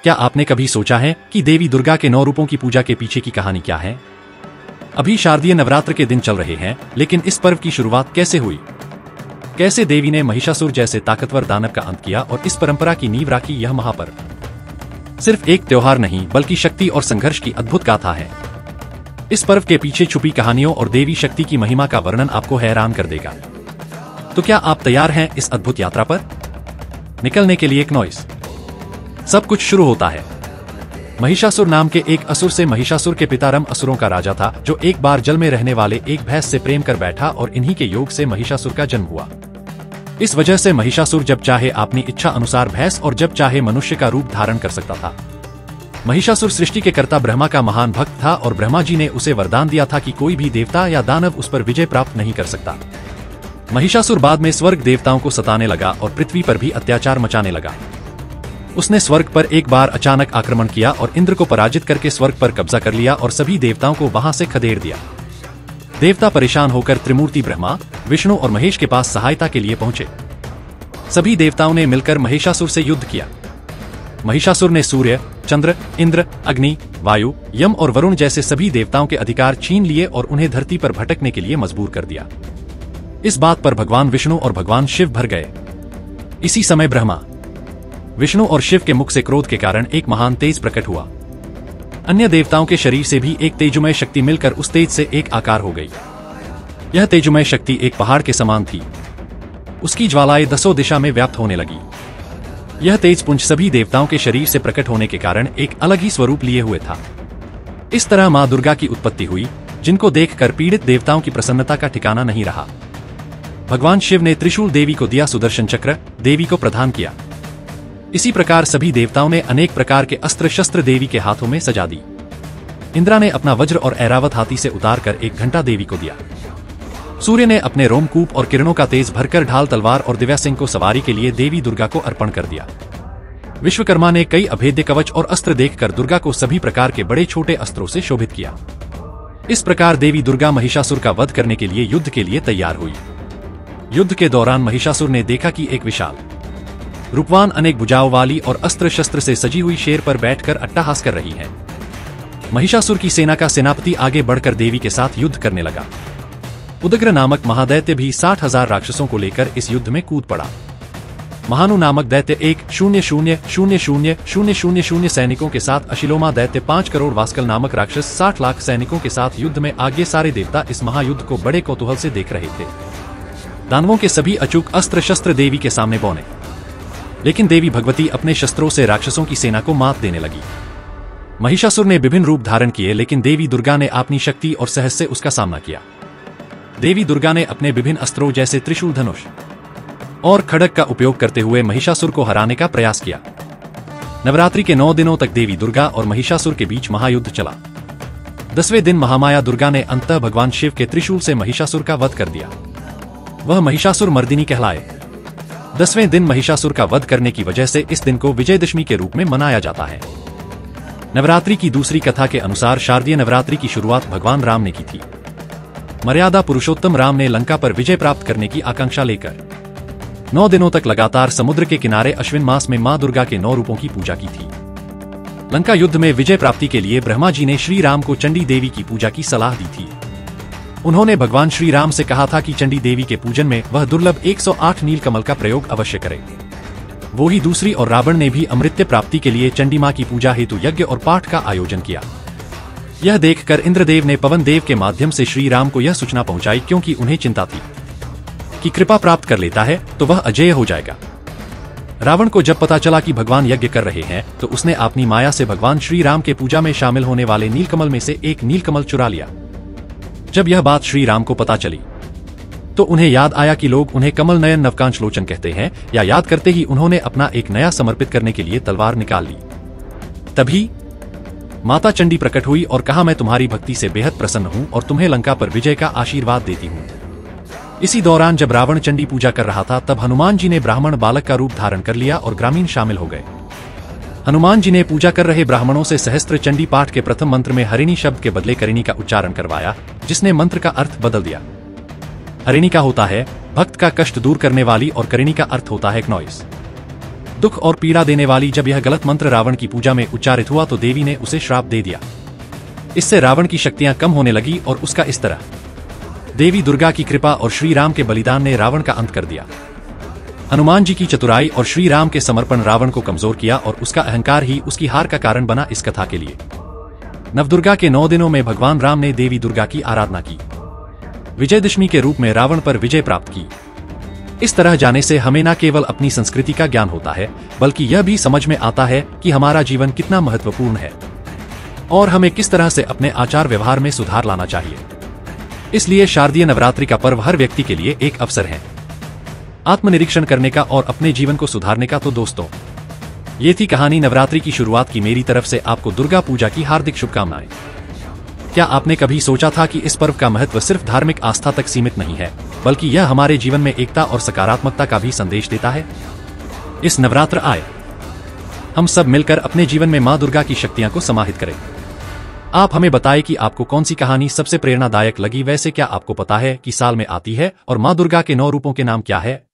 क्या आपने कभी सोचा है कि देवी दुर्गा के 9 रूपों की पूजा के पीछे की कहानी क्या है? अभी शारदीय नवरात्र के दिन चल रहे हैं, लेकिन इस पर्व की शुरुआत कैसे हुई? कैसे देवी ने महिषासुर जैसे ताकतवर दानव का अंत किया और इस परंपरा की नींव राखी? यह महापर्व सिर्फ एक त्योहार नहीं, बल्कि शक्ति और संघर्ष की अद्भुत गाथा है। इस पर्व के पीछे छुपी कहानियों और देवी शक्ति की महिमा का वर्णन आपको हैरान कर देगा। तो क्या आप तैयार हैं इस अद्भुत यात्रा पर निकलने के लिए? नॉइस। सब कुछ शुरू होता है महिषासुर नाम के एक असुर से। महिषासुर के पिता रम असुरों का राजा था, जो एक बार जल में रहने वाले एक भैंस से प्रेम कर बैठा और इन्हीं के योग से महिषासुर का जन्म हुआ। इस वजह से महिषासुर जब चाहे अपनी इच्छा अनुसार भैंस और जब चाहे मनुष्य का रूप धारण कर सकता था। महिषासुर सृष्टि के कर्ता ब्रह्मा का महान भक्त था और ब्रह्मा जी ने उसे वरदान दिया था कि कोई भी देवता या दानव उस पर विजय प्राप्त नहीं कर सकता। महिषासुर बाद में स्वर्ग देवताओं को सताने लगा और पृथ्वी पर भी अत्याचार मचाने लगा। उसने स्वर्ग पर एक बार अचानक आक्रमण किया और इंद्र को पराजित करके स्वर्ग पर कब्जा कर लिया और सभी देवताओं को वहां से खदेड़ दिया। देवता परेशान होकर त्रिमूर्ति ब्रह्मा, विष्णु और महेश के पास सहायता के लिए पहुंचे। सभी देवताओं ने मिलकर महिषासुर से युद्ध किया। महिषासुर ने सूर्य, चंद्र, इंद्र, अग्नि, वायु, यम और वरुण जैसे सभी देवताओं के अधिकार छीन लिए और उन्हें धरती पर भटकने के लिए मजबूर कर दिया। इस बात पर भगवान विष्णु और भगवान शिव भर गए। इसी समय ब्रह्मा, विष्णु और शिव के मुख से क्रोध के कारण एक महान तेज प्रकट हुआ। अन्य देवताओं के शरीर से भी एक तेजोमय शक्ति मिलकर उस तेज से एक आकार हो गई। यह तेजोमय शक्ति एक पहाड़ के समान थी। उसकी ज्वालाएं 10 दिशा में व्याप्त होने लगी। यह तेज पुंज सभी देवताओं के शरीर से प्रकट होने के कारण एक अलग ही स्वरूप लिए हुए था। इस तरह मां दुर्गा की उत्पत्ति हुई, जिनको देखकर पीड़ित देवताओं की प्रसन्नता का ठिकाना नहीं रहा। भगवान शिव ने त्रिशूल देवी को दिया, सुदर्शन चक्र देवी को प्रदान किया। इसी प्रकार सभी देवताओं ने अनेक प्रकार के अस्त्र शस्त्र देवी के हाथों में सजा दी। इंद्रा ने अपना वज्र और ऐरावत हाथी से उतारकर एक घंटा देवी को दिया। सूर्य ने अपने रोमकूप और किरणों का तेज भरकर ढाल तलवार और दिव्या सिंह को सवारी के लिए देवी दुर्गा को अर्पण कर दिया। विश्वकर्मा ने कई अभेद्य कवच और अस्त्र देखकर दुर्गा को सभी प्रकार के बड़े छोटे अस्त्रों से शोभित किया। इस प्रकार देवी दुर्गा महिषासुर का वध करने के लिए युद्ध के लिए तैयार हुई। युद्ध के दौरान महिषासुर ने देखा कि एक विशाल, रूपवान, अनेक भुजाओं वाली और अस्त्र शस्त्र से सजी हुई शेर पर बैठकर अट्टहास कर रही है। महिषासुर की सेना का सेनापति आगे बढ़कर देवी के साथ युद्ध करने लगा। उदग्र नामक महादैत्य भी 60,000 राक्षसों को लेकर इस युद्ध में कूद पड़ा। महानु नामक दैत्य 1,000,000 सैनिकों के साथ, अशिलोमा दैत्य 5 करोड़, वास्कल नामक राक्षस 60 लाख सैनिकों के साथ युद्ध में आगे। सारे देवता इस महायुद्ध को बड़े कौतूहल से देख रहे थे। दानवों के सभी अचूक अस्त्र शस्त्र देवी के सामने बौने, लेकिन देवी भगवती अपने शस्त्रों से राक्षसों की सेना को मात देने लगी। महिषासुर ने विभिन्न रूप धारण किए, लेकिन देवी दुर्गा ने अपनी शक्ति और साहस से उसका सामना किया। देवी दुर्गा ने अपने विभिन्न अस्त्रों जैसे त्रिशूल, धनुष और खड्ग का उपयोग करते हुए महिषासुर को हराने का प्रयास किया। नवरात्रि के 9 दिनों तक देवी दुर्गा और महिषासुर के बीच महायुद्ध चला। 10वें दिन महामाया दुर्गा ने अंततः भगवान शिव के त्रिशूल से महिषासुर का वध कर दिया। वह महिषासुर मर्दिनी कहलाए। 10वें दिन महिषासुर का वध करने की वजह से इस दिन को विजयदशमी के रूप में मनाया जाता है। नवरात्रि की दूसरी कथा के अनुसार शारदीय नवरात्रि की शुरुआत भगवान राम ने की थी। मर्यादा पुरुषोत्तम राम ने लंका पर विजय प्राप्त करने की आकांक्षा लेकर 9 दिनों तक लगातार समुद्र के किनारे अश्विन मास में मां दुर्गा के 9 रूपों की पूजा की थी। लंका युद्ध में विजय प्राप्ति के लिए ब्रह्मा जी ने श्री राम को चंडी देवी की पूजा की सलाह दी थी। उन्होंने भगवान श्री राम से कहा था कि चंडी देवी के पूजन में वह दुर्लभ 108 नील कमल का प्रयोग अवश्य करें। वो ही दूसरी और रावण ने भी अमृत्य प्राप्ति के लिए चंडी मां की पूजा हेतु यज्ञ और पाठ का आयोजन किया। यह देखकर इंद्रदेव ने पवन देव के माध्यम से श्री राम को यह सूचना पहुंचाई, क्योंकि उन्हें चिंता थी कि कृपा प्राप्त कर लेता है तो वह अजेय हो जाएगा। रावण को जब पता चला कि भगवान यज्ञ कर रहे हैं, तो उसने अपनी माया से भगवान श्री राम के पूजा में शामिल होने वाले नीलकमल में से एक नीलकमल चुरा लिया। जब यह बात श्री राम को पता चली, तो उन्हें याद आया कि लोग उन्हें कमल नयन नवकांश लोचन कहते हैं, या याद करते ही उन्होंने अपना एक नया समर्पित करने के लिए तलवार निकाल ली। तभी माता चंडी प्रकट हुई और कहा, मैं तुम्हारी भक्ति से बेहद प्रसन्न हूं और तुम्हें लंका पर विजय का आशीर्वाद देती हूं। इसी दौरान जब रावण चंडी पूजा कर रहा था, तब हनुमान जी ने ब्राह्मण बालक का रूप धारण कर लिया और ग्रामीण शामिल हो गए। हनुमान जी ने पूजा कर रहे ब्राह्मणों से सहस्त्र चंडी पाठ के प्रथम मंत्र में हरिणी शब्द के बदले करिणी का उच्चारण करवाया, जिसने मंत्र का अर्थ बदल दिया। हरिणी का होता है भक्त का कष्ट दूर करने वाली और करिणी का अर्थ होता है नॉइस। दुख और पीड़ा देने वाली जब यह गलत मंत्र रावण की पूजा में उच्चारित हुआ तो देवी ने उसे श्राप दे दिया। इससे रावण की शक्तियां कम होने लगी और उसका इस तरह देवी दुर्गा की कृपा और श्री राम के बलिदान ने रावण का अंत कर दिया। हनुमान जी की चतुराई और श्री राम के समर्पण रावण को कमजोर किया और उसका अहंकार ही उसकी हार का कारण बना। इस कथा के लिए नवदुर्गा के 9 दिनों में भगवान राम ने देवी दुर्गा की आराधना की, विजयदशमी के रूप में रावण पर विजय प्राप्त की। इस तरह जाने से हमें न केवल अपनी संस्कृति का ज्ञान होता है, बल्कि यह भी समझ में आता है कि हमारा जीवन कितना महत्वपूर्ण है और हमें किस तरह से अपने आचार व्यवहार में सुधार लाना चाहिए। इसलिए शारदीय नवरात्रि का पर्व हर व्यक्ति के लिए एक अवसर है आत्मनिरीक्षण करने का और अपने जीवन को सुधारने का। तो दोस्तों, ये थी कहानी नवरात्रि की शुरुआत की। मेरी तरफ से आपको दुर्गा पूजा की हार्दिक शुभकामनाएं। क्या आपने कभी सोचा था कि इस पर्व का महत्व सिर्फ धार्मिक आस्था तक सीमित नहीं है, बल्कि यह हमारे जीवन में एकता और सकारात्मकता का भी संदेश देता है? इस नवरात्र आए हम सब मिलकर अपने जीवन में मां दुर्गा की शक्तियां को समाहित करें। आप हमें बताएं कि आपको कौन सी कहानी सबसे प्रेरणादायक लगी। वैसे क्या आपको पता है कि साल में आती है और मां दुर्गा के 9 रूपों के नाम क्या है?